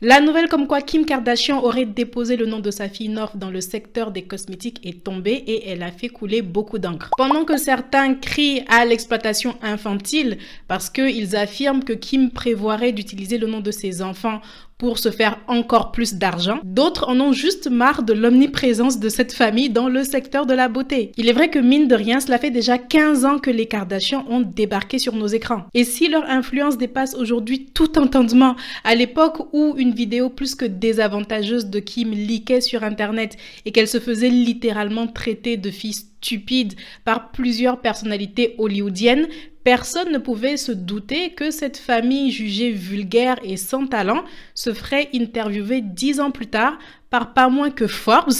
La nouvelle comme quoi Kim Kardashian aurait déposé le nom de sa fille North dans le secteur des cosmétiques est tombée et elle a fait couler beaucoup d'encre. Pendant que certains crient à l'exploitation infantile parce qu'ils affirment que Kim prévoirait d'utiliser le nom de ses enfants pour se faire encore plus d'argent, d'autres en ont juste marre de l'omniprésence de cette famille dans le secteur de la beauté. Il est vrai que mine de rien, cela fait déjà 15 ans que les Kardashians ont débarqué sur nos écrans. Et si leur influence dépasse aujourd'hui tout entendement, à l'époque où une vidéo plus que désavantageuse de Kim leakait sur internet et qu'elle se faisait littéralement traiter de fille stupide par plusieurs personnalités hollywoodiennes, personne ne pouvait se douter que cette famille jugée vulgaire et sans talent se ferait interviewer 10 ans plus tard par pas moins que Forbes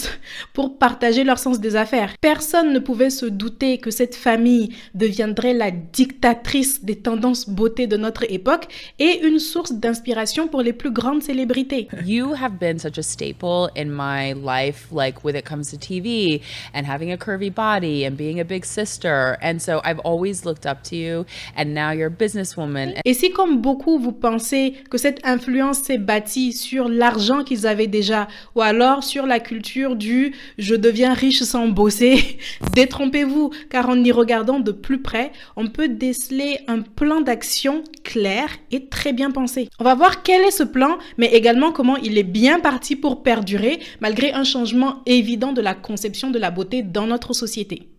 pour partager leur sens des affaires. Personne ne pouvait se douter que cette famille deviendrait la dictatrice des tendances beauté de notre époque et une source d'inspiration pour les plus grandes célébrités. You have been such a staple in my life, like when it comes to TV and having a curvy body and being a big sister. And so I've always looked up to you and now you're a businesswoman. Et si comme beaucoup vous pensez que cette influence s'est bâtie sur l'argent qu'ils avaient déjà ou alors sur la culture du « je deviens riche sans bosser », détrompez-vous, car en y regardant de plus près, on peut déceler un plan d'action clair et très bien pensé. On va voir quel est ce plan, mais également comment il est bien parti pour perdurer, malgré un changement évident de la conception de la beauté dans notre société.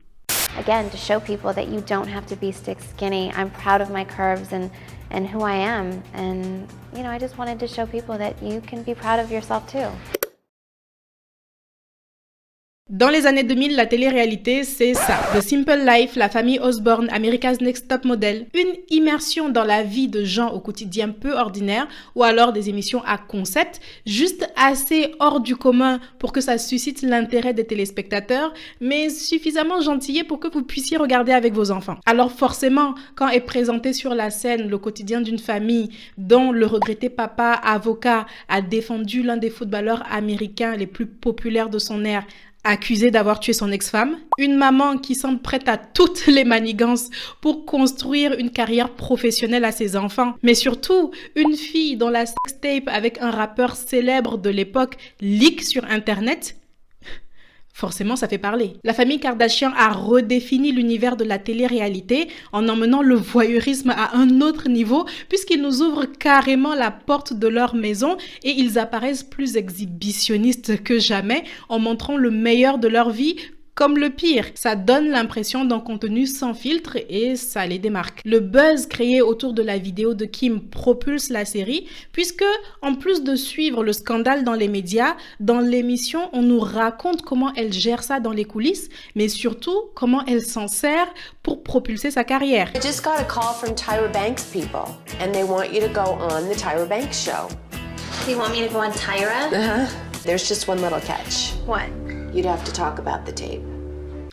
Again, to show people that you don't have to be stick skinny. I'm proud of my curves and who I am. And, you know, I just wanted to show people that you can be proud of yourself too. Dans les années 2000, la télé-réalité, c'est ça. The Simple Life, la famille Osbourne, America's Next Top Model. Une immersion dans la vie de gens au quotidien peu ordinaire ou alors des émissions à concept, juste assez hors du commun pour que ça suscite l'intérêt des téléspectateurs, mais suffisamment gentillé pour que vous puissiez regarder avec vos enfants. Alors forcément, quand est présenté sur la scène le quotidien d'une famille dont le regretté papa avocat a défendu l'un des footballeurs américains les plus populaires de son ère, accusée d'avoir tué son ex-femme, une maman qui semble prête à toutes les manigances pour construire une carrière professionnelle à ses enfants, mais surtout une fille dont la sextape avec un rappeur célèbre de l'époque leak sur internet. Forcément, ça fait parler. La famille Kardashian a redéfini l'univers de la télé-réalité en emmenant le voyeurisme à un autre niveau puisqu'ils nous ouvrent carrément la porte de leur maison et ils apparaissent plus exhibitionnistes que jamais en montrant le meilleur de leur vie comme le pire. Ça donne l'impression d'un contenu sans filtre et ça les démarque. Le buzz créé autour de la vidéo de Kim propulse la série puisque, en plus de suivre le scandale dans les médias, dans l'émission, on nous raconte comment elle gère ça dans les coulisses, mais surtout comment elle s'en sert pour propulser sa carrière. I just got a call from Tyra Banks people and they want you to go on the Tyra Banks show. You want me to go on Tyra? There's just one little catch. What? You'd have to talk about the tape.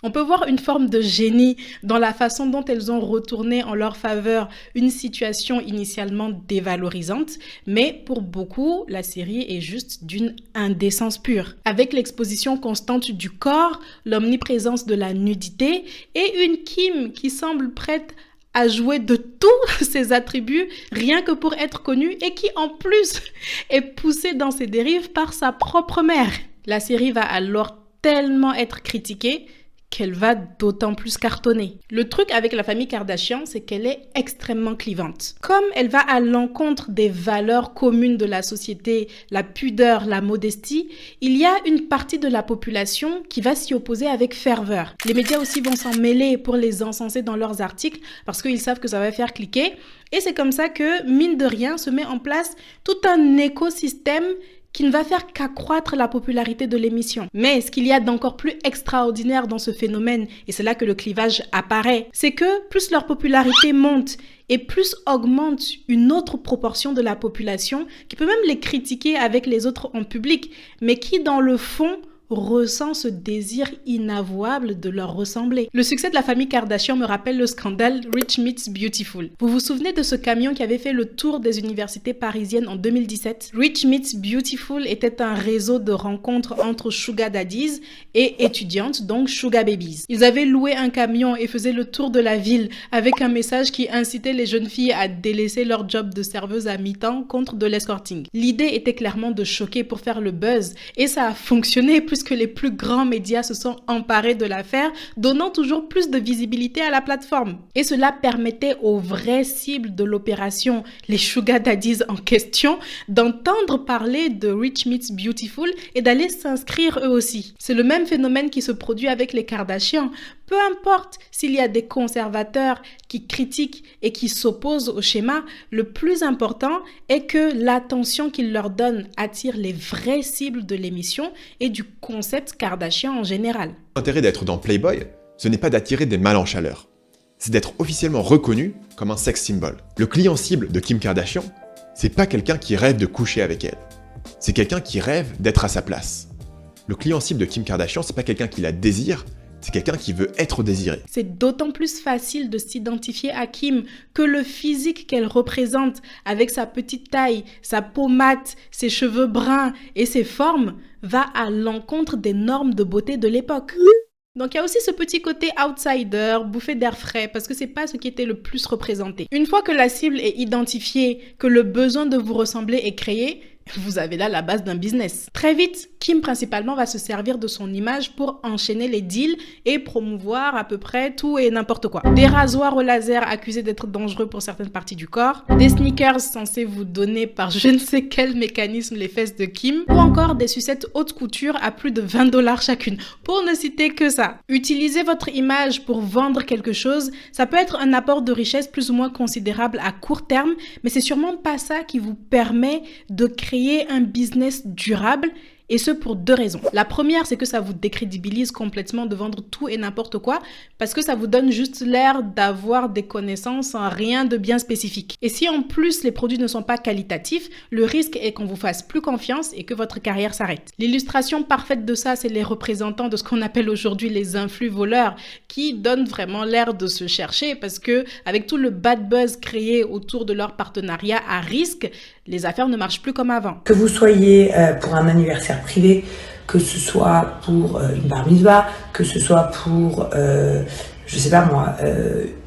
On peut voir une forme de génie dans la façon dont elles ont retourné en leur faveur une situation initialement dévalorisante, mais pour beaucoup, la série est juste d'une indécence pure. Avec l'exposition constante du corps, l'omniprésence de la nudité et une Kim qui semble prête à jouer de tous ses attributs rien que pour être connue et qui en plus est poussée dans ses dérives par sa propre mère. La série va alors tellement être critiquée qu'elle va d'autant plus cartonner. Le truc avec la famille Kardashian, c'est qu'elle est extrêmement clivante. Comme elle va à l'encontre des valeurs communes de la société, la pudeur, la modestie, il y a une partie de la population qui va s'y opposer avec ferveur. Les médias aussi vont s'en mêler pour les encenser dans leurs articles parce qu'ils savent que ça va faire cliquer. Et c'est comme ça que, mine de rien, se met en place tout un écosystème qui ne va faire qu'accroître la popularité de l'émission. Mais ce qu'il y a d'encore plus extraordinaire dans ce phénomène, et c'est là que le clivage apparaît, c'est que plus leur popularité monte et plus augmente une autre proportion de la population qui peut même les critiquer avec les autres en public, mais qui dans le fond ressent ce désir inavouable de leur ressembler. Le succès de la famille Kardashian me rappelle le scandale Rich Meets Beautiful. Vous vous souvenez de ce camion qui avait fait le tour des universités parisiennes en 2017? Rich Meets Beautiful était un réseau de rencontres entre sugar daddies et étudiantes, donc sugar babies. Ils avaient loué un camion et faisaient le tour de la ville avec un message qui incitait les jeunes filles à délaisser leur job de serveuse à mi-temps contre de l'escorting. L'idée était clairement de choquer pour faire le buzz et ça a fonctionné puisque les plus grands médias se sont emparés de l'affaire, donnant toujours plus de visibilité à la plateforme. Et cela permettait aux vraies cibles de l'opération, les sugar daddies en question, d'entendre parler de Rich Meets Beautiful et d'aller s'inscrire eux aussi. C'est le même phénomène qui se produit avec les Kardashians. Peu importe s'il y a des conservateurs qui critiquent et qui s'opposent au schéma, le plus important est que l'attention qu'ils leur donnent attire les vraies cibles de l'émission et du concept Kardashian en général. L'intérêt d'être dans Playboy, ce n'est pas d'attirer des mâles en chaleur, c'est d'être officiellement reconnu comme un sex symbol. Le client cible de Kim Kardashian, c'est pas quelqu'un qui rêve de coucher avec elle, c'est quelqu'un qui rêve d'être à sa place. Le client cible de Kim Kardashian, c'est pas quelqu'un qui la désire, c'est quelqu'un qui veut être désiré. C'est d'autant plus facile de s'identifier à Kim que le physique qu'elle représente, avec sa petite taille, sa peau mate, ses cheveux bruns et ses formes, va à l'encontre des normes de beauté de l'époque. Donc il y a aussi ce petit côté outsider, bouffée d'air frais, parce que c'est pas ce qui était le plus représenté. Une fois que la cible est identifiée, que le besoin de vous ressembler est créé, vous avez là la base d'un business. Très vite, Kim principalement va se servir de son image pour enchaîner les deals et promouvoir à peu près tout et n'importe quoi. Des rasoirs au laser accusés d'être dangereux pour certaines parties du corps, des sneakers censés vous donner par je ne sais quel mécanisme les fesses de Kim, ou encore des sucettes haute couture à plus de 20 $ chacune, pour ne citer que ça. Utiliser votre image pour vendre quelque chose, ça peut être un apport de richesse plus ou moins considérable à court terme, mais c'est sûrement pas ça qui vous permet de créer un business durable, et ce pour deux raisons. La première, c'est que ça vous décrédibilise complètement de vendre tout et n'importe quoi parce que ça vous donne juste l'air d'avoir des connaissances en rien de bien spécifique. Et si en plus les produits ne sont pas qualitatifs, le risque est qu'on vous fasse plus confiance et que votre carrière s'arrête. L'illustration parfaite de ça, c'est les représentants de ce qu'on appelle aujourd'hui les influx voleurs qui donnent vraiment l'air de se chercher parce que avec tout le bad buzz créé autour de leur partenariat à risque, les affaires ne marchent plus comme avant. Que vous soyez pour un anniversaire privé, que ce soit pour une bar mitzvah, que ce soit pour, je sais pas moi,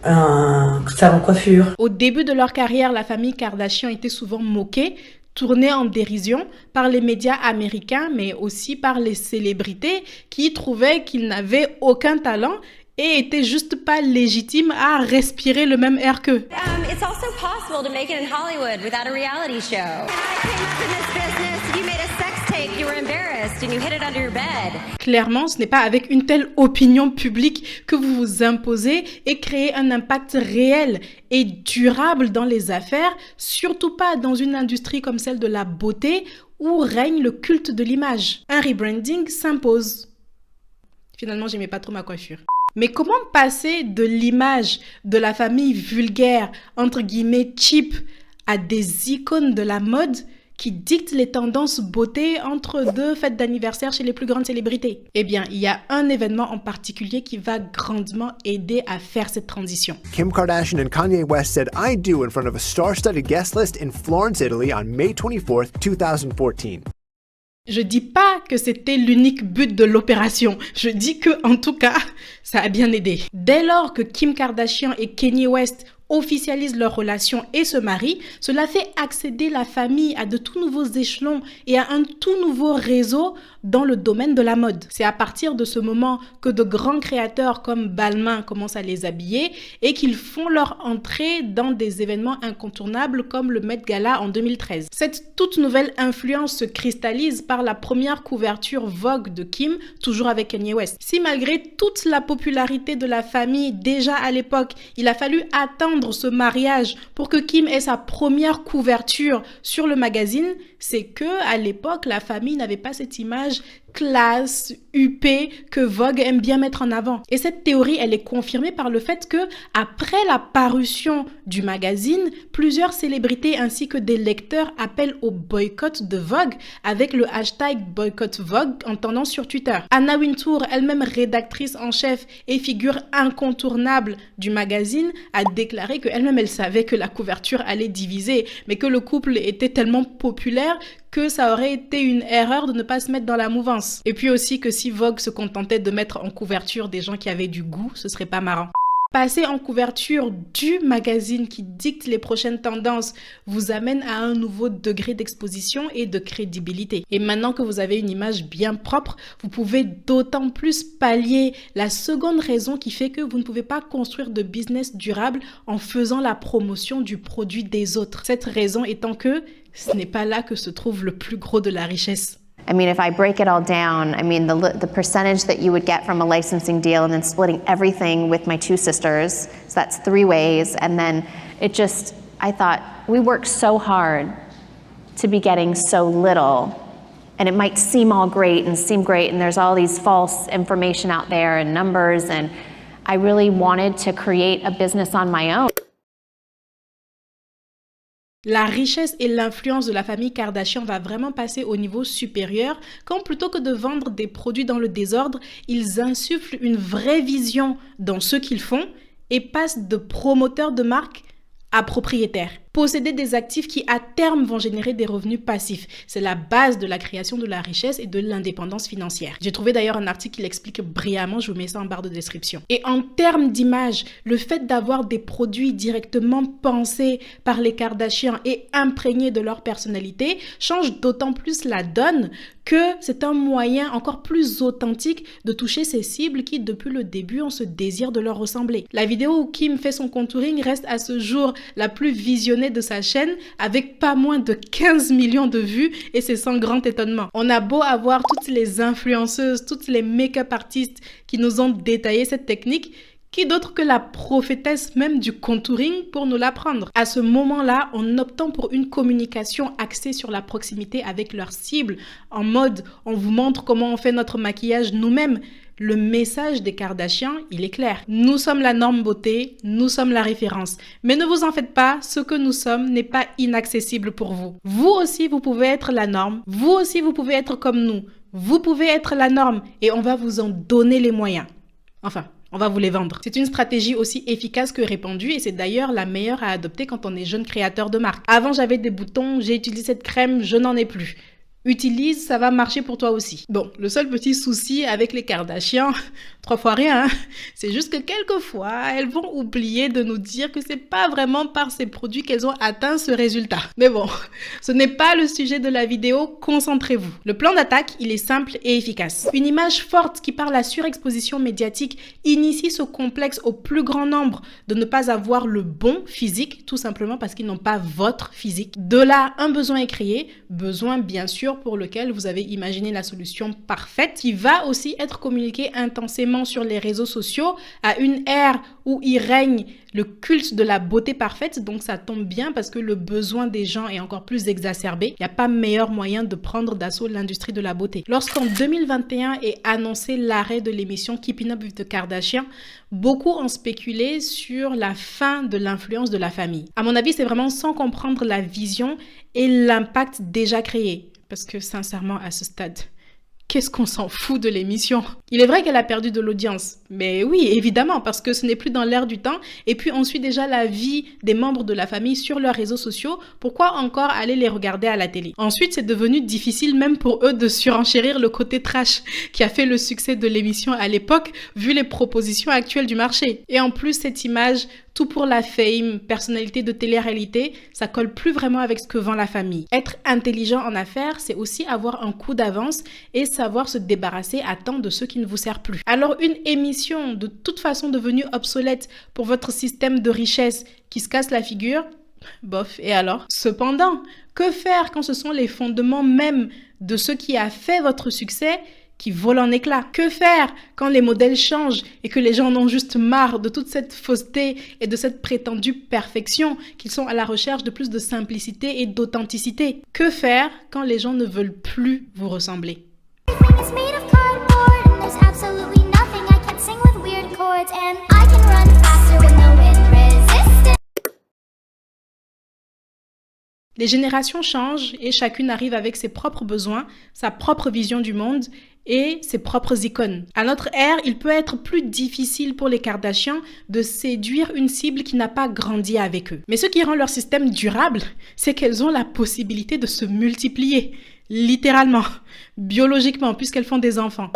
un salon de coiffure. Au début de leur carrière, la famille Kardashian était souvent moquée, tournée en dérision par les médias américains, mais aussi par les célébrités qui trouvaient qu'ils n'avaient aucun talent et étaient juste pas légitimes à respirer le même air qu'eux. It's also possible to make it in Hollywood without a reality show. When I came up in this business, you made a sex tape, you were embarrassed and you hid it under your bed. Clairement, ce n'est pas avec une telle opinion publique que vous vous imposez et créez un impact réel et durable dans les affaires, surtout pas dans une industrie comme celle de la beauté où règne le culte de l'image. Un rebranding s'impose. Finalement, j'aimais pas trop ma coiffure. Mais comment passer de l'image de la famille vulgaire, entre guillemets cheap, à des icônes de la mode qui dictent les tendances beauté entre deux fêtes d'anniversaire chez les plus grandes célébrités? Eh bien, il y a un événement en particulier qui va grandement aider à faire cette transition. Kim Kardashian and Kanye West said "I do" in front of a star-studded guest list in Florence, Italy on May 24th, 2014. Je dis pas que c'était l'unique but de l'opération. Je dis que, en tout cas, ça a bien aidé. Dès lors que Kim Kardashian et Kanye West officialisent leur relation et se marient, cela fait accéder la famille à de tout nouveaux échelons et à un tout nouveau réseau dans le domaine de la mode. C'est à partir de ce moment que de grands créateurs comme Balmain commencent à les habiller et qu'ils font leur entrée dans des événements incontournables comme le Met Gala en 2013. Cette toute nouvelle influence se cristallise par la première couverture Vogue de Kim, toujours avec Kanye West. Si malgré toute la popularité de la famille déjà à l'époque, il a fallu attendre ce mariage pour que Kim ait sa première couverture sur le magazine, c'est que à l'époque, la famille n'avait pas cette image classe, huppée, que Vogue aime bien mettre en avant. Et cette théorie, elle est confirmée par le fait que, après la parution du magazine, plusieurs célébrités ainsi que des lecteurs appellent au boycott de Vogue avec le hashtag boycott Vogue en tendance sur Twitter. Anna Wintour, elle-même rédactrice en chef et figure incontournable du magazine, a déclaré qu'elle-même, elle savait que la couverture allait diviser, mais que le couple était tellement populaire que ça aurait été une erreur de ne pas se mettre dans la mouvance. Et puis aussi que si Vogue se contentait de mettre en couverture des gens qui avaient du goût, ce serait pas marrant. Passer en couverture du magazine qui dicte les prochaines tendances vous amène à un nouveau degré d'exposition et de crédibilité. Et maintenant que vous avez une image bien propre, vous pouvez d'autant plus pallier la seconde raison qui fait que vous ne pouvez pas construire de business durable en faisant la promotion du produit des autres. Cette raison étant que ce n'est pas là que se trouve le plus gros de la richesse. I mean, if I break it all down, I mean, the percentage that you would get from a licensing deal and then splitting everything with my two sisters, so that's 3 ways. And then it just, I thought, we work so hard to be getting so little. And it might seem all great and there's all these false information out there and numbers. And I really wanted to create a business on my own. La richesse et l'influence de la famille Kardashian va vraiment passer au niveau supérieur quand plutôt que de vendre des produits dans le désordre, ils insufflent une vraie vision dans ce qu'ils font et passent de promoteurs de marque à propriétaires. Posséder des actifs qui à terme vont générer des revenus passifs. C'est la base de la création de la richesse et de l'indépendance financière. J'ai trouvé d'ailleurs un article qui l'explique brillamment, je vous mets ça en barre de description. Et en termes d'image, le fait d'avoir des produits directement pensés par les Kardashians et imprégnés de leur personnalité change d'autant plus la donne que c'est un moyen encore plus authentique de toucher ces cibles qui, depuis le début, ont ce désir de leur ressembler. La vidéo où Kim fait son contouring reste à ce jour la plus visionnée de sa chaîne avec pas moins de 15 millions de vues et c'est sans grand étonnement. On a beau avoir toutes les influenceuses, toutes les make-up artistes qui nous ont détaillé cette technique, qui d'autre que la prophétesse même du contouring pour nous l'apprendre. À ce moment-là, en optant pour une communication axée sur la proximité avec leur cible, en mode on vous montre comment on fait notre maquillage nous-mêmes, le message des Kardashians, il est clair. Nous sommes la norme beauté, nous sommes la référence. Mais ne vous en faites pas, ce que nous sommes n'est pas inaccessible pour vous. Vous aussi, vous pouvez être la norme. Vous aussi, vous pouvez être comme nous. Vous pouvez être la norme et on va vous en donner les moyens. Enfin, on va vous les vendre. C'est une stratégie aussi efficace que répandue et c'est d'ailleurs la meilleure à adopter quand on est jeune créateur de marque. Avant, j'avais des boutons, j'ai utilisé cette crème, je n'en ai plus. Utilise, ça va marcher pour toi aussi. Bon, le seul petit souci avec les Kardashians, 3 fois rien, hein, c'est juste que quelquefois, elles vont oublier de nous dire que c'est pas vraiment par ces produits qu'elles ont atteint ce résultat. Mais bon, ce n'est pas le sujet de la vidéo, concentrez-vous. Le plan d'attaque, il est simple et efficace. Une image forte qui par la surexposition médiatique initie ce complexe au plus grand nombre de ne pas avoir le bon physique, tout simplement parce qu'ils n'ont pas votre physique. De là, un besoin est créé, besoin bien sûr pour lequel vous avez imaginé la solution parfaite qui va aussi être communiquée intensément sur les réseaux sociaux à une ère où il règne le culte de la beauté parfaite, donc ça tombe bien parce que le besoin des gens est encore plus exacerbé. Il n'y a pas meilleur moyen de prendre d'assaut l'industrie de la beauté. Lorsqu'en 2021 est annoncé l'arrêt de l'émission Keeping Up with the Kardashians, beaucoup ont spéculé sur la fin de l'influence de la famille. À mon avis, c'est vraiment sans comprendre la vision et l'impact déjà créé. Parce que sincèrement, à ce stade, qu'est-ce qu'on s'en fout de l'émission? Il est vrai qu'elle a perdu de l'audience. Mais oui, évidemment, parce que ce n'est plus dans l'air du temps. Et puis, on suit déjà la vie des membres de la famille sur leurs réseaux sociaux. Pourquoi encore aller les regarder à la télé? Ensuite, c'est devenu difficile même pour eux de surenchérir le côté trash qui a fait le succès de l'émission à l'époque, vu les propositions actuelles du marché. Et en plus, cette image, tout pour la fame, personnalité de télé-réalité, ça colle plus vraiment avec ce que vend la famille. Être intelligent en affaires, c'est aussi avoir un coup d'avance et savoir se débarrasser à temps de ce qui ne vous sert plus. Alors une émission de toute façon devenue obsolète pour votre système de richesse qui se casse la figure, bof, et alors? Cependant, que faire quand ce sont les fondements même de ce qui a fait votre succès qui vole en éclats? Que faire quand les modèles changent et que les gens en ont juste marre de toute cette fausseté et de cette prétendue perfection, qu'ils sont à la recherche de plus de simplicité et d'authenticité? Que faire quand les gens ne veulent plus vous ressembler? It's made of cardboard and there's absolutely nothing. I can sing with weird chords and I can run faster with no wind resistance. Les générations changent et chacune arrive avec ses propres besoins, sa propre vision du monde et ses propres icônes. À notre ère, il peut être plus difficile pour les Kardashians de séduire une cible qui n'a pas grandi avec eux. Mais ce qui rend leur système durable, c'est qu'elles ont la possibilité de se multiplier, littéralement, biologiquement, puisqu'elles font des enfants.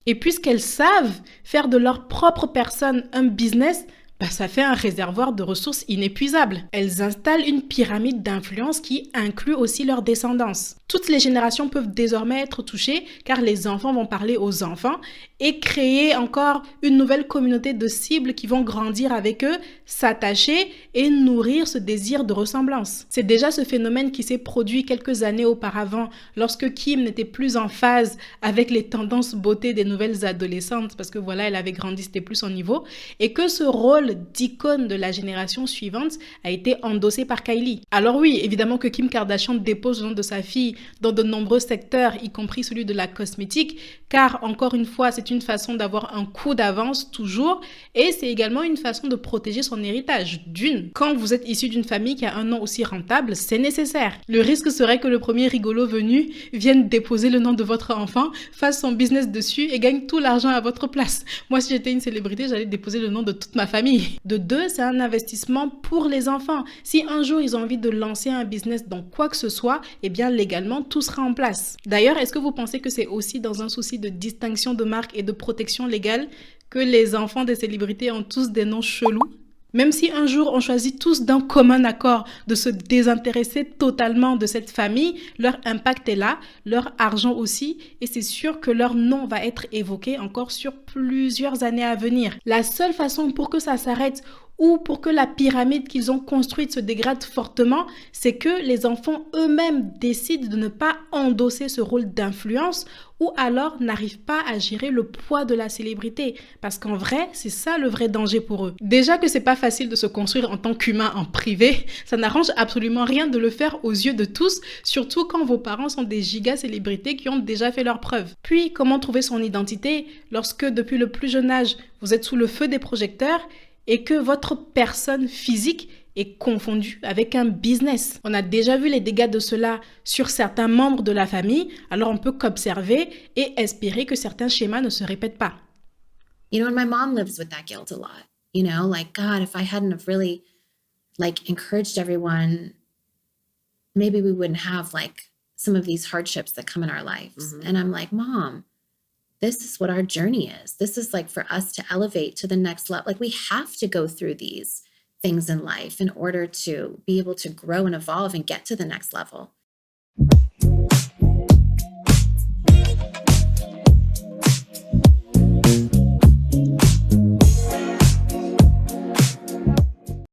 Et puisqu'elles savent faire de leur propre personne un business, ça fait un réservoir de ressources inépuisables. Elles installent une pyramide d'influence qui inclut aussi leur descendance. Toutes les générations peuvent désormais être touchées car les enfants vont parler aux enfants et créer encore une nouvelle communauté de cibles qui vont grandir avec eux, s'attacher et nourrir ce désir de ressemblance. C'est déjà ce phénomène qui s'est produit quelques années auparavant lorsque Kim n'était plus en phase avec les tendances beauté des nouvelles adolescentes parce que voilà, elle avait grandi, c'était plus son niveau et que ce rôle d'icône de la génération suivante a été endossé par Kylie. Alors oui, évidemment que Kim Kardashian dépose le nom de sa fille dans de nombreux secteurs, y compris celui de la cosmétique, car encore une fois, c'est une façon d'avoir un coup d'avance toujours, et c'est également une façon de protéger son héritage. D'une, quand vous êtes issu d'une famille qui a un nom aussi rentable, c'est nécessaire. Le risque serait que le premier rigolo venu vienne déposer le nom de votre enfant, fasse son business dessus et gagne tout l'argent à votre place. Moi, si j'étais une célébrité, j'allais déposer le nom de toute ma famille. De deux, c'est un investissement pour les enfants. Si un jour ils ont envie de lancer un business dans quoi que ce soit, eh bien légalement, tout sera en place. D'ailleurs, est-ce que vous pensez que c'est aussi dans un souci de distinction de marque et de protection légale que les enfants des célébrités ont tous des noms chelous? Même si un jour on choisit tous d'un commun accord de se désintéresser totalement de cette famille, leur impact est là, leur argent aussi, et c'est sûr que leur nom va être évoqué encore sur plusieurs années à venir. La seule façon pour que ça s'arrête ou pour que la pyramide qu'ils ont construite se dégrade fortement, c'est que les enfants eux-mêmes décident de ne pas endosser ce rôle d'influence ou alors n'arrivent pas à gérer le poids de la célébrité. Parce qu'en vrai, c'est ça le vrai danger pour eux. Déjà que c'est pas facile de se construire en tant qu'humain en privé, ça n'arrange absolument rien de le faire aux yeux de tous, surtout quand vos parents sont des giga célébrités qui ont déjà fait leurs preuves. Puis, comment trouver son identité lorsque depuis le plus jeune âge, vous êtes sous le feu des projecteurs et que votre personne physique est confondue avec un business. On a déjà vu les dégâts de cela sur certains membres de la famille, alors on peut qu'observer et espérer que certains schémas ne se répètent pas. You know, and my mom lives with that guilt a lot. You know, like, God, if I hadn't have really, like, encouraged everyone, maybe we wouldn't have, like, some of these hardships that come in our lives. Mm-hmm. And I'm like, Mom, this is what our journey is. This is like for us to elevate to the next level. Like we have to go through these things in life in order to be able to grow and evolve and get to the next level.